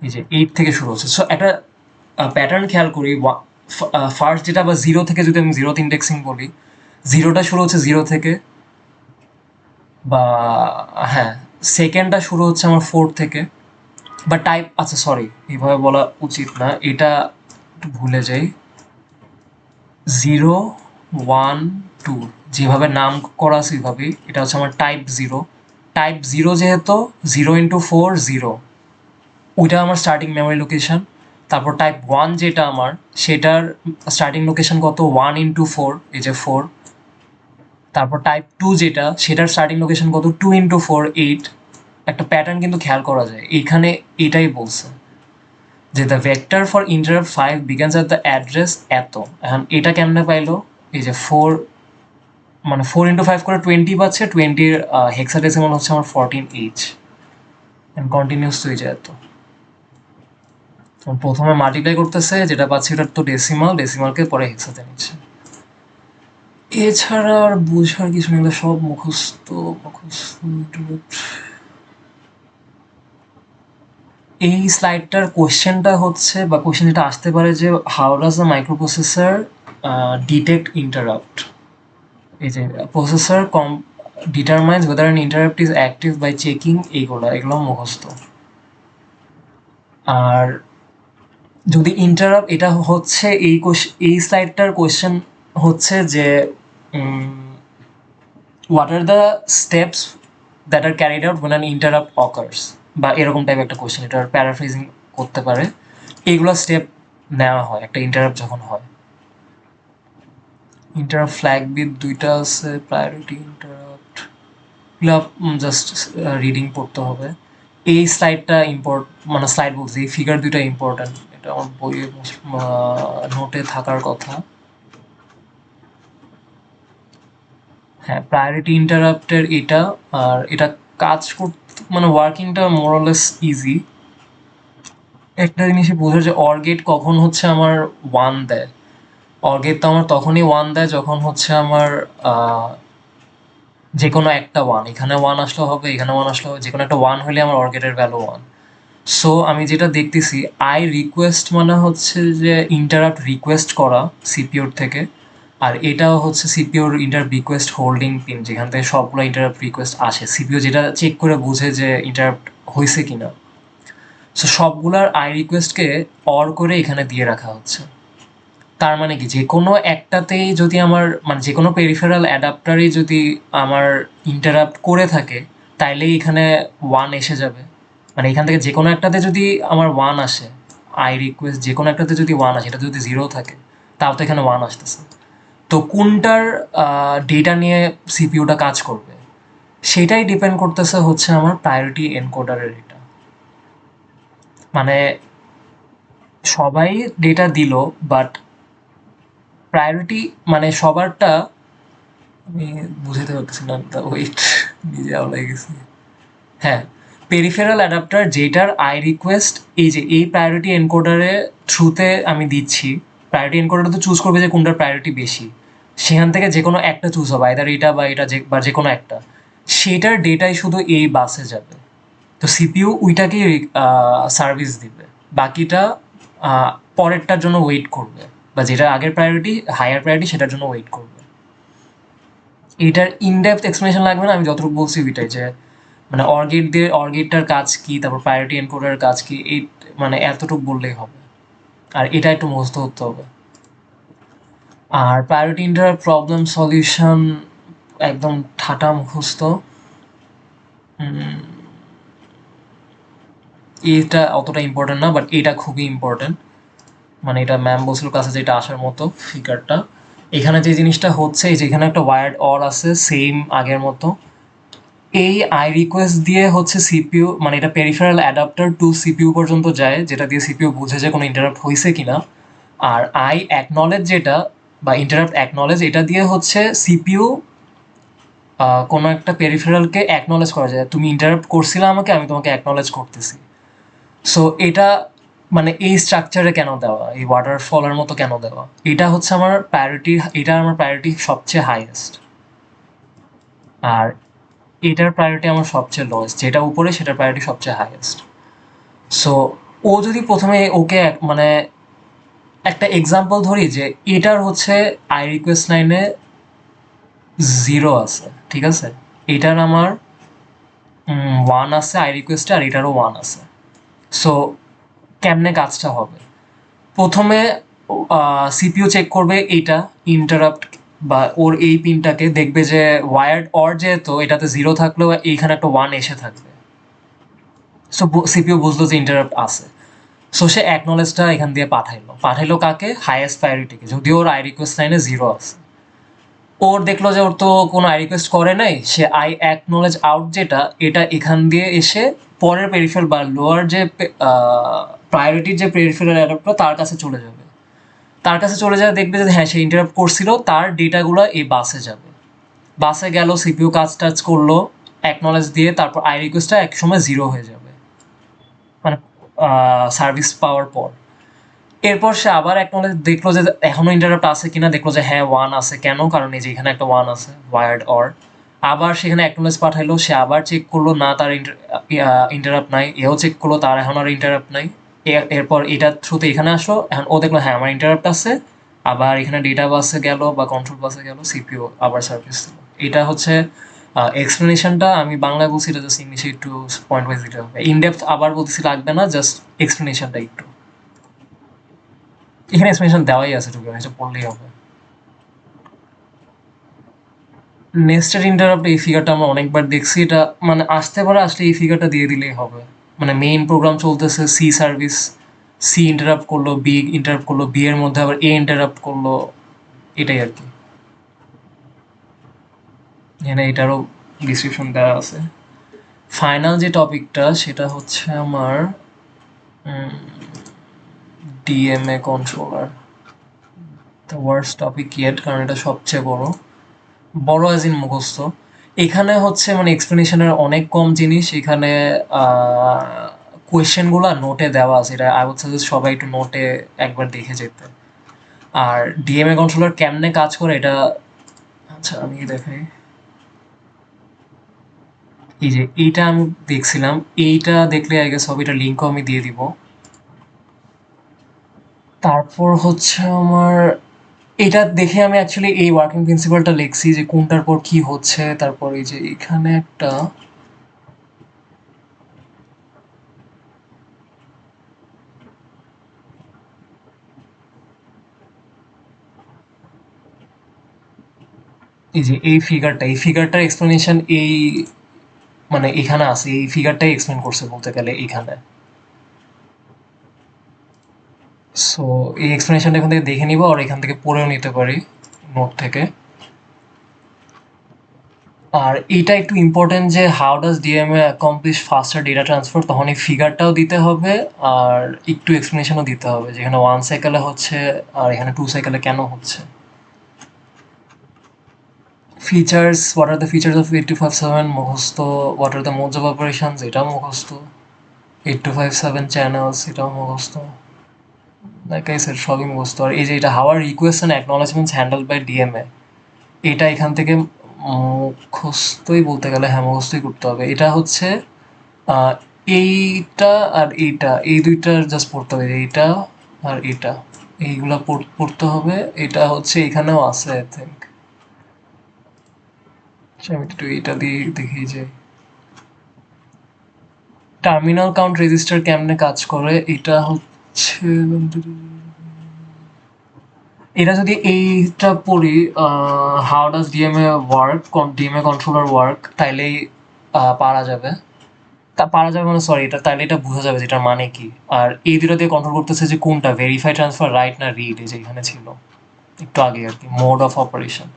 এই যে 8 থেকে শুরু হচ্ছে। সো একটা প্যাটার্ন খেয়াল করি, ফার্স্ট যেটা বা 0 থেকে যদি আমি 0th ইন্ডেক্সিং বলি, 0টা শুরু হচ্ছে 0 থেকে, বা হ্যাঁ সেকেন্ডটা শুরু হচ্ছে আমার 4 থেকে, বা টাইপ, আচ্ছা সরি এইভাবে বলা উচিত না, এটা একটু ভুলে যাই। 0 1 টু, যেভাবে নাম করা আছে ওইভাবেই। এটা হচ্ছে আমার টাইপ জিরো। টাইপ জিরো যেহেতু 0 × 4 0, ওইটা আমার স্টার্টিং মেমোরি লোকেশন। তারপর টাইপ ওয়ান যেটা আমার, সেটার স্টার্টিং লোকেশন কত, 1 × 4, এই যে 4। তারপর টাইপ টু যেটা, সেটার স্টার্টিং লোকেশন কত, 2 × 4 8। একটা প্যাটার্ন কিন্তু খেয়াল করা যায় এইখানে, এটাই বলছে যে the vector for interrupt 5 begins at the address এত। এখন এটা কেমনে পাইলো, এই যে 4, মানে 4 × 5 করে 20 পাচ্ছে, 20-র হেক্সাডেসিমাল হচ্ছে আমার 14H, এন্ড কন্টিনিউস তো এই যে এত। প্রথমে মাল্টিপ্লাই করতেছে, যেটা পাচ্ছি ওটার তো ডেসিমাল, ডেসিমালকে পরে হেক্সাতে নিচ্ছে। এছাড়া আর বোঝার কিছু নেই, সব মুখস্থ মুখস্থ। এই স্লাইডটার কোশ্চেনটা হচ্ছে, বা কোশ্চেন যেটা আসতে পারে যে how does the microprocessor detect interrupt. এই যে processor determines whether an interrupt is active by checking, এগুলো মুখস্থ। আর যদি ইন্টারাপ্ট, এটা হচ্ছে এই স্লাইডটার কোশ্চেন হচ্ছে যে what are the steps that are carried out when an interrupt occurs, বা এরকম টাইপ একটা কোশ্চেন, এটার প্যারাফ্রেজিং করতে পারে। এইগুলো স্টেপ নেওয়া হয় একটা ইন্টারাপ্ট যখন হয়। ইন্টারাপ্ট ফ্ল্যাগ বিট দুইটা আছে, প্রায়োরিটি ইন্টারাপ্ট, এগুলো জাস্ট রিডিং পড়তে হবে। এই স্লাইডটা মানে স্লাইড বলছি, এই ফিগার দুইটা ইম্পর্ট্যান্ট, এটা আমার বইয়ে নোটে থাকার কথা। হ্যাঁ, প্রায়োরিটি ইন্টারাপ্টের এটা, আর এটা কাজ করতে মানে ওয়ার্কিংটা মোরলেস ইজি। একটা জিনিসই বোঝা যে অর গেট কখন হচ্ছে আমার 1 দেয়। অর গেট তো আমার তখনই 1 দেয় যখন হচ্ছে আমার যে কোনো একটা 1, এখানে 1 আসলেও হবে, এখানে 1 আসলেও হবে, যে কোনো একটা 1 হলে আমার অর গেটের ভ্যালু 1। সো আমি যেটা দেখতেছি, আই রিকোয়েস্ট মানে হচ্ছে যে ইন্টারাপ্ট রিকোয়েস্ট করা সিপিওর থেকে, আর এটাও হচ্ছে সিপিওর ইন্টারাপ্ট রিকোয়েস্ট হোল্ডিং পিন, যেখান থেকে সবগুলো ইন্টারাপ্ট রিকোয়েস্ট আসে, সিপিও যেটা চেক করে বুঝে যে ইন্টারাপ্ট হয়েছে কিনা। সো সবগুলার আই রিকোয়েস্টকে অর করে এখানে দিয়ে রাখা হচ্ছে। তার মানে কি, যে কোনো একটাতেই যদি আমার, মানে যে কোনো পেরিফেরাল অ্যাডাপ্টারই যদি আমার ইন্টারাপ্ট করে থাকে, তাইলেই এখানে 1 এসে যাবে। মানে এখান থেকে যে কোনো একটাতে যদি আমার 1 আসে, আই রিকোয়েস্ট যে কোনো একটাতে যদি 1 আসে, এটা যদি 0 থাকে, তাও তো এখানে 1 আসতেছে। তো কোনটার ডেটা নিয়ে সিপিইউটা কাজ করবে, সেটাই ডিপেন্ড করতেছে হচ্ছে আমার প্রায়োরিটি এনকোডারের এটা। মানে সবাই ডেটা দিল, বাট প্রায়োরিটি মানে সবারটা আমি বুঝাতে পারতেছি না, ওয়েট, নিজে আওলাই গেছি। হ্যাঁ, পেরিফেরাল অ্যাডাপ্টার যেটার আই রিকোয়েস্ট এই যে এই প্রায়োরিটি এনকোডারের থ্রুতে আমি দিচ্ছি, প্রায়োরিটি এনকোডার তো চুজ করবে যে কোনটার প্রায়োরিটি বেশি, সেখান থেকে যে কোনো একটা চুজ হবে, আইদার এটা বা এটা, বা যে কোনো একটা, সেটার ডেটাই শুধু এই বাসে যাবে। তো সিপিইউ ওইটাকেই সার্ভিস দিবে, বাকিটা পরেরটার জন্য ওয়েট করবে, বা যেটা আগের প্রায়োরিটি হায়ার প্রায়োরিটি সেটার জন্য ওয়েট করবে। এটার ইনডেপথ এক্সপ্লেনেশন লাগবে না, আমি যতটুকু বলছি ওইটাই, যে মানে অর্গেটটার কাজ কি, তারপর প্রায়োরিটি এনকোডারের কাজ কি, এই মানে এতটুকু বললেই হবে। আর এটা একটু মুখস্থ করতে হবে। আর প্রায়োরিটি ইন্টারাপ্ট প্রবলেম সলিউশন একদম ঠাটা মুখস্থ। এটা অতটা ইম্পর্টেন্ট না, বাট এটা খুবই ইম্পর্টেন্ট। মানে এটা ম্যাম বলছিল কাছে যেটা আসার মতো ফিগারটা। এখানে যে জিনিসটা হচ্ছে, এই যে এখানে একটা ওয়ার্ড অর আছে সেম আগের মতো, এই আই রিকোয়েস্ট দিয়ে হচ্ছে সিপিইউ, মানে এটা পেরিফেরাল অ্যাডাপ্টার টু সিপিইউ পর্যন্ত যায়, যেটা দিয়ে সিপিইউ বুঝে যে কোনো ইন্টারাপ্ট হয়েছে কিনা। আর আই অ্যাকনলেজ যেটা, বা ইন্টারাপ্ট অ্যাকনলেজ, এটা দিয়ে হচ্ছে সিপিইউ কোনো একটা পেরিফেরালকে অ্যাকনলেজ করা যায়, তুমি ইন্টারাপ্ট করছিলে আমাকে, আমি তোমাকে অ্যাকনলেজ করতেছি। সো এটা মানে এই স্ট্রাকচারে কেন দেওয়া, এই ওয়াটারফলের মতো কেন দেওয়া, এটা হচ্ছে আমার প্রায়োরিটি, এটা আমার প্রায়োরিটি সবচেয়ে হাইয়েস্ট, আর এটার প্রায়োরিটি আমার সবচেয়ে লোয়েস্ট, যেটা উপরে সেটার প্রায়োরিটি সবচেয়ে হাইয়েস্ট। সো ও যদি প্রথমে ওকে মানে একটা এক্সাম্পল ধরি, যে এটার হচ্ছে আই রিকোয়েস্ট লাইনে 0 আছে, ঠিক আছে, এটার আমার 1 আছে আই রিকোয়েস্টে, আর এটারও 1 আছে। সো কেমনে কাজটা হবে, প্রথমে সিপিইউ চেক করবে এইটা ইন্টারাপ্ট বা ওর এই পিনটাকে দেখবে যে ওয়ার্ড অর যেহেতু এটাতে 0 থাকলেও এইখানে একটা 1 এসে থাকবে। সো সিপিইউ বুঝলো যে ইন্টারাপ্ট আছে। সো সে অ্যাকনোলেজটা এখান দিয়ে পাঠাইলো কাকে? হাইয়েস্ট প্রায়োরিটিকে, যদিও ওর আই রিকোয়েস্ট লাইনে 0 আছে। ওর দেখলো যে ওর তো কোনো আই রিকোয়েস্ট করে নাই, সে আই অ্যাকনোলেজ আউট যেটা, এটা এখান দিয়ে এসে পরের পেরিফেরাল বা লোয়ার যে প্রায়োরিটির যে পেরিফেরাল অ্যাডাপ্টার তার কাছে চলে যাবে। তার কাছে চলে যাবে, দেখবে যে হ্যাঁ সে ইন্টারাপ্ট করছিল, তার ডেটাগুলো এই বাসে যাবে। বাসে গেল, সিপিইউ কাজ টাজ করলো অ্যাকনোলেজ দিয়ে, তারপর আই রিকোয়েস্টটা একসময় 0 হয়ে যাবে, মানে সার্ভিস পাওয়ার পর। এরপর সে আবার অ্যাকনোলেজ দেখলো যে এখনো ইন্টারাপ্ট আছে কিনা, দেখলো যে হ্যাঁ 1 আছে। কেন? কারণ এই যে এখানে একটা 1 আছে, ওয়ার্ড অর। আবার সেখানে অ্যাকনোলেজ পাঠাইলো, সে আবার চেক করলো, না তার ইন্টারাপ্ট নাই। এও চেক করলো, তার এখন আর ইন্টারাপ্ট নাই। এরপর এটার থ্রুতে এখানে আসলো, এখন ও দেখলো হ্যাঁ আমার ইন্টারাপ্ট আছে। আবার এখানে ডেটা বাসে গেল বা কন্ট্রোল বাসে গেল, সিপিইউ আবার সার্ভিস দিল। এটা হচ্ছে এক্সপ্লেনেশনটা। আমি বাংলায় বলছি, এটা জাস্ট ইংলিশে একটু পয়েন্ট ওয়াইজ দিতে হবে। ইনডেপথ আবার বলতেছি লাগবে না, জাস্ট এক্সপ্লেনেশনটা একটু। এখানে এক্সপ্লেনেশন দেওয়াই আছে, টুকু এটা পড়লেই হবে। নেস্টেড ইন্টারাপ্ট, এই ফিগারটা আমরা অনেকবার দেখছি। এটা মানে আসতে পারে, আসলে এই ফিগারটা দিয়ে দিলেই হবে। মানে মেইন প্রোগ্রাম চলতেছে, সি সার্ভিস, সি ইন্টারাপ্ট করলো, বি ইন্টারাপ্ট করলো, বি এর মধ্যে আবার এ ইন্টারাপ্ট করলো, এটাই আর কি। এখানে এটারও ডিসক্রিপশন দেওয়া আছে। ফাইনাল যে টপিকটা সেটা হচ্ছে আমার DMA controller, the worst topic yet, কারণ এটা সবচেয়ে বড়। বড় অ্যাজ ইন মুখস্থ। এখানে হচ্ছে মানে এক্সপ্লেনেশনের অনেক কম জিনিস। এখানে কোয়েশ্চেনগুলো নোটে দেওয়া আছে, এটা আই উড সাজেস্ট সবাই একটু নোটে একবার দেখে যেতে। আর ডিএমএ কন্ট্রোলার কেমনে কাজ করে এটা, আচ্ছা আমি দেখাই। এই যে এইটা আমি দেখছিলাম, এইটা দেখলে আই গেস হবে, এটা লিঙ্কও আমি দিয়ে দিব। তারপর হচ্ছে আমার এটা দেখে আমি অ্যাকচুয়ালি এই ওয়ার্কিং প্রিন্সিপালটা লিখছি যে কোনটার পর কি হচ্ছে। তারপর এই যে এখানে একটা এই যে এই ফিগারটার এক্সপ্লেনেশন এই মানে এখানে আছে, এই ফিগারটাই এক্সপ্লেন করছে বলতে গেলে এখানে। সো এই এক্সপ্লেনেশনটা এখান থেকে দেখে নিব, আর এখান থেকে পড়েও নিতে পারি নোট থেকে। আর এটা একটু ইম্পর্টেন্ট যে how does DMA accomplish ফাস্টার data transfer, তখন এই ফিগারটাও দিতে হবে আর একটু এক্সপ্লেনেশনও দিতে হবে, যেখানে 1 সাইকেলে হচ্ছে আর এখানে 2 সাইকেলে কেন হচ্ছে। Features, what are the features of 8257 মুখস্থ। What are the modes of operations, এটাও মুখস্থ। 8257 চ্যানেলস, এটাও মুখস্থ। লাইক আই সেড সবই মুখস্থ। আর এই যে এটা হাওয়ার request and acknowledgements handle by DMA, এটা এখান থেকে মুখস্থই বলতে গেলে, হ্যাঁ মুখস্থই করতে হবে। এটা হচ্ছে আহ, এইটা আর এইটা, এই দুইটার জাস্ট পড়তে হবে, এইটা আর এটা, এইগুলা পড়তে হবে। এটা হচ্ছে এখানেও আছে আই থিঙ্ক। আমি একটু এইটা দিয়ে দেখি যে টার্মিনাল কাউন্ট রেজিস্টার কেমনে কাজ করে। এটা হচ্ছে এটা যদি এইটা পড়ি, how does DMA work, DMA controller work, তাইলেই পারা যাবে। তা পারা যাবে মানে সরি, এটা তাইলে এটা বোঝা যাবে যেটার মানে কি। আর এই দুটো দিয়ে কন্ট্রোল করতেছে যে কোনটা ভেরিফাই, ট্রান্সফার, রাইট না রিড, এই যে এখানে ছিল একটু আগে আর কি, মোড অফ অপারেশন।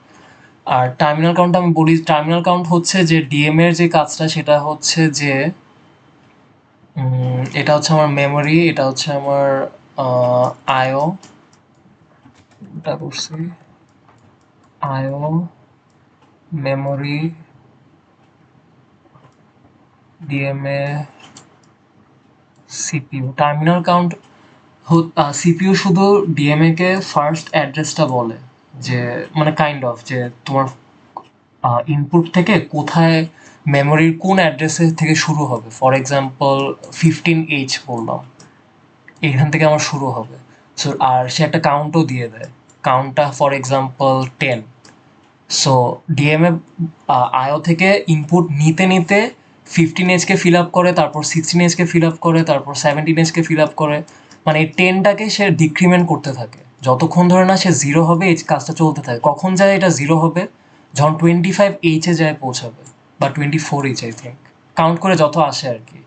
আর টার্মিনাল কাউন্ট আমি বলি, টার্মিনাল কাউন্ট হচ্ছে যে ডিএম এর যে কাজটা, সেটা হচ্ছে যে এটা হচ্ছে আমার মেমোরি, এটা হচ্ছে আমার আইও, এটা করছি IO, memory, DMA, CPU. Terminal count CPU শুধু ডিএমএ কে ফার্স্ট অ্যাড্রেসটা বলে, যে মানে কাইন্ড অফ যে তোমার ইনপুট থেকে কোথায় মেমোরির কোন অ্যাড্রেসে থেকে শুরু হবে। ফর এক্সাম্পল 15H বললাম, এখান থেকে আমার শুরু হবে। সো আর সে একটা কাউন্টও দিয়ে দেয়, কাউন্টটা ফর এক্সাম্পল 10। সো ডিএমএ আইও থেকে ইনপুট নিতে নিতে 15H কে ফিল আপ করে, তারপর 16H কে ফিল আপ করে, তারপর 17H কে ফিল আপ করে, মানে এই 10টাকে সে ডিক্রিমেন্ট করতে থাকে। যতক্ষণ ধরে না সে 0 হবে এই কাজটা চলতে থাকে। কখন যায় এটা 0 হবে? যখন 25H এ যায় পৌঁছাবে বা 24H আই থিংক। কাউন্ট করে যত আসে আরকি।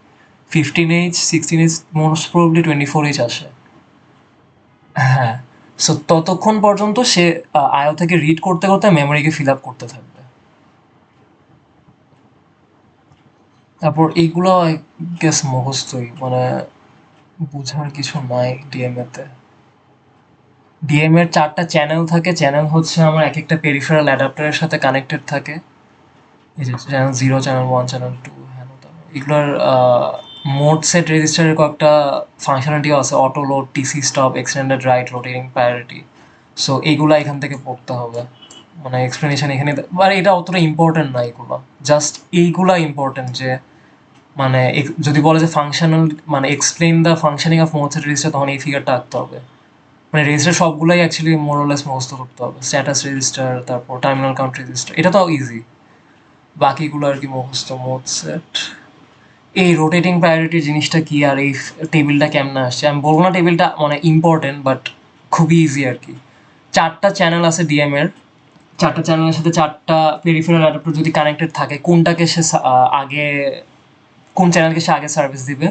15H, 16H, most probably 24H আসে। হ্যাঁ। সো ততক্ষণ পর্যন্ত সে IO থেকে রিড করতে, করতে মেমোরিকে ফিল আপ করতে থাকবে। তারপর এইগুলো আই গেস মুখস্থই, মানে বুঝার কিছু নাই ডিএমএ তে। ডিএমএ এর 4টা চ্যানেল থাকে। চ্যানেল হচ্ছে আমার একেকটা পেরিফেরাল অ্যাডাপ্টারের সাথে কানেক্টেড থাকে। এই যে চ্যানেল 0, চ্যানেল 1, চ্যানেল 2, হেন তেন। এগুলোর মোড সেট রেজিস্টারের কয়েকটা ফাংশনালিটিও আছে। Auto load, TC stop, extended right, rotating priority. So এইগুলা এখান থেকে পড়তে হবে। মানে এক্সপ্লেনেশন এখানে মানে এটা অতটা ইম্পর্টেন্ট না এগুলো। জাস্ট এইগুলা ইম্পর্টেন্ট যে মানে যদি বলে যে ফাংশনাল মানে explain the functioning of mode set register, তখন এই ফিগারটা আঁকতে হবে। মানে রেজিস্টার সবগুলাই অ্যাকচুয়ালি মোরলেস মুখস্থ করতে হবে। স্ট্যাটাস রেজিস্টার, তারপর টার্মিনাল কাউন্ট রেজিস্টার, এটা তো ইজি। বাকিগুলো আর কি মুখস্থ। মোড সেট, এই রোটেটিং প্রায়োরিটি জিনিসটা কি আর এই টেবিলটা কেমনে আসছে আমি বলবো না। টেবিলটা মানে ইম্পর্টেন্ট বাট খুবই ইজি আর কি। 4টা চ্যানেল আছে ডিএম এর। 4টা চ্যানেলের সাথে 4টা পেরিফেরাল অ্যাডাপ্টার যদি কানেক্টেড থাকে, কোনটাকে সে আগে, কোন চ্যানেলকে সে আগে সার্ভিস দিবে।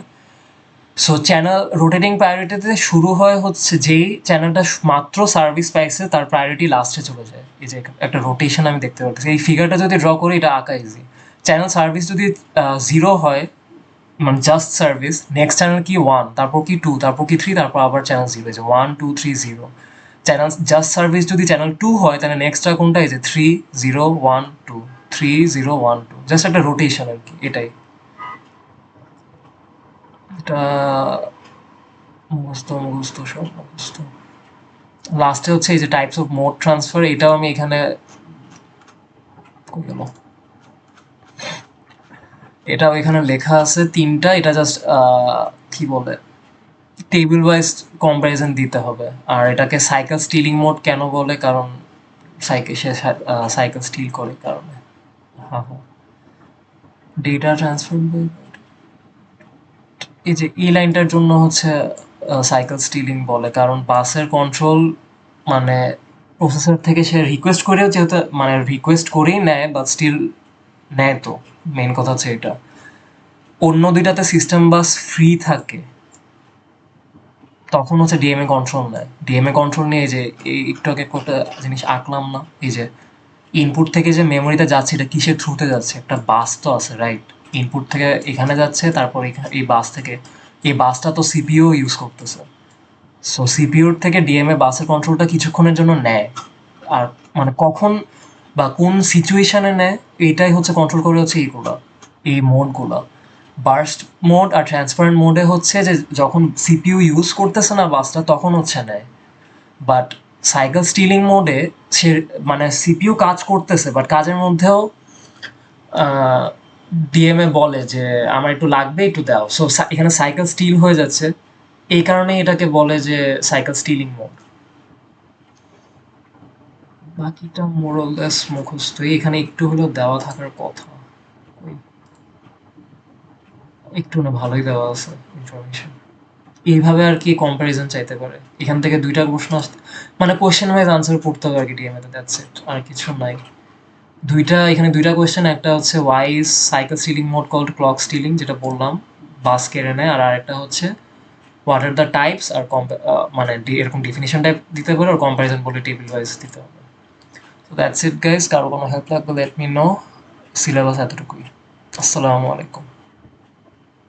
সো চ্যানেল রোটেটিং প্রায়োরিটিতে শুরু হয় হচ্ছে যেই চ্যানেলটা মাত্র সার্ভিস পাইছে তার প্রায়োরিটি লাস্টে চলে যায়। এই যে একটা রোটেশন আমি দেখতে পাচ্ছি। এই ফিগারটা যদি ড্র করি এটা আঁকা ইজি। চ্যানেল সার্ভিস যদি 0 হয়, মানে জাস্ট সার্ভিস, নেক্সট চ্যানেল কি 1, তারপর কি 2, তারপর কি 3, তারপর আবার চ্যানেল 0, যে 1 2 3 0। চ্যানেল জাস্ট সার্ভিস যদি চ্যানেল 2 হয়, তাহলে নেক্সটটা কোনটা? এই যে 3 0 1 2, 3 0 1 2। জাস্ট একটা রোটেশন আর কি, এটাই। এটা মুখস্থ মুখস্থ সব মুখস্থ। লাস্টে হচ্ছে এই যে টাইপস অফ মোড ট্রান্সফার, এটাও আমি এখানে কই গেল, এটাও এখানে লেখা আছে 3টা। এটা জাস্ট কি বলে টেবিল ওয়াইজ কম্প্যারিজন দিতে হবে। আর এটাকে সাইকেল স্টিলিং মোড কেন বলে? কারণ সে সাইকেল স্টিল করে কারণে। হ্যাঁ হ্যাঁ। ডেটা ট্রান্সফার, এই যে এই লাইনটার জন্য হচ্ছে সাইকেল স্টিলিং বলে, কারণ বাসের কন্ট্রোল মানে প্রসেসর থেকে সে রিকোয়েস্ট করেও যেহেতু মানে রিকোয়েস্ট করেই নেয়, বাট স্টিল নেয়। তো মেইন কথা হচ্ছে এটা। অন্য দুইটাতে সিস্টেম বাস ফ্রি থাকে, তখন হচ্ছে ডিএমএ কন্ট্রোল নেয়। ডিএমএ কন্ট্রোল নিয়ে এই যে এই একটু আগে একটা জিনিস আঁকলাম না, এই যে ইনপুট থেকে যে মেমোরিতে যাচ্ছে এটা কিসের থ্রুতে যাচ্ছে? একটা বাস তো আছে, রাইট? ইনপুট থেকে এখানে যাচ্ছে, তারপর এখানে এই বাস থেকে, এই বাসটা তো সিপিইউ ইউজ করতেছে। সো সিপিইউর থেকে ডিএমএ বাসের কন্ট্রোলটা কিছুক্ষণের জন্য নেয়। আর মানে কখন বা কোন সিচুয়েশনে নেয় এইটাই হচ্ছে কন্ট্রোল করে হচ্ছে এইগুলো, এই মোডগুলো। বার্স্ট মোড আর ট্রান্সপারেন্ট মোডে হচ্ছে যে যখন সিপিইউ ইউজ করতেছে না বাসটা, তখন হচ্ছে নেয়। বাট সাইকেল স্টিলিং মোডে সে মানে সিপিইউ কাজ করতেছে, বাট কাজের মধ্যেও ডিএমএ বলে যে আমার একটু লাগবে, একটু দাও। সো এখানে সাইকেল স্টিল হয়ে যাচ্ছে, এই কারণে এটাকে বলে যে সাইকেল স্টিলিং মোড। বাকিটা মোরলেস মুখস্থ। এখানে একটু হলেও দেওয়া থাকার কথা, ওই একটু না ভালোই দেওয়া আছে ইনফরমেশন। এইভাবে আর কি কম্প্যারিজন চাইতে পারে। এখান থেকে 2টা প্রশ্ন আসতে মানে কোয়েশ্চেন ওয়াইজ আনসার পড়তে হবে আর কি ডিএমএ তে, দ্যাটস ইট, আর কিছু নাই। এখানে 2টা কোয়েশ্চেন, একটা হচ্ছে why is cycle stealing mode called clock stealing, যেটা বললাম বাস কেড়ে নেয়। আর আরেকটা হচ্ছে হোয়াট আর দ্য টাইপস, আর মানে এরকম ডেফিনিশন টাইপ দিতে পারে, আর কম্প্যারিজন বলে টেবিল ওয়াইজ দিতে হবে। তো দ্যাটস ইট গাইস। কারো কোনো হেল্প লাগবে লেট মি নো। সিলেবাস এতটুকুই। আসসালামু আলাইকুম।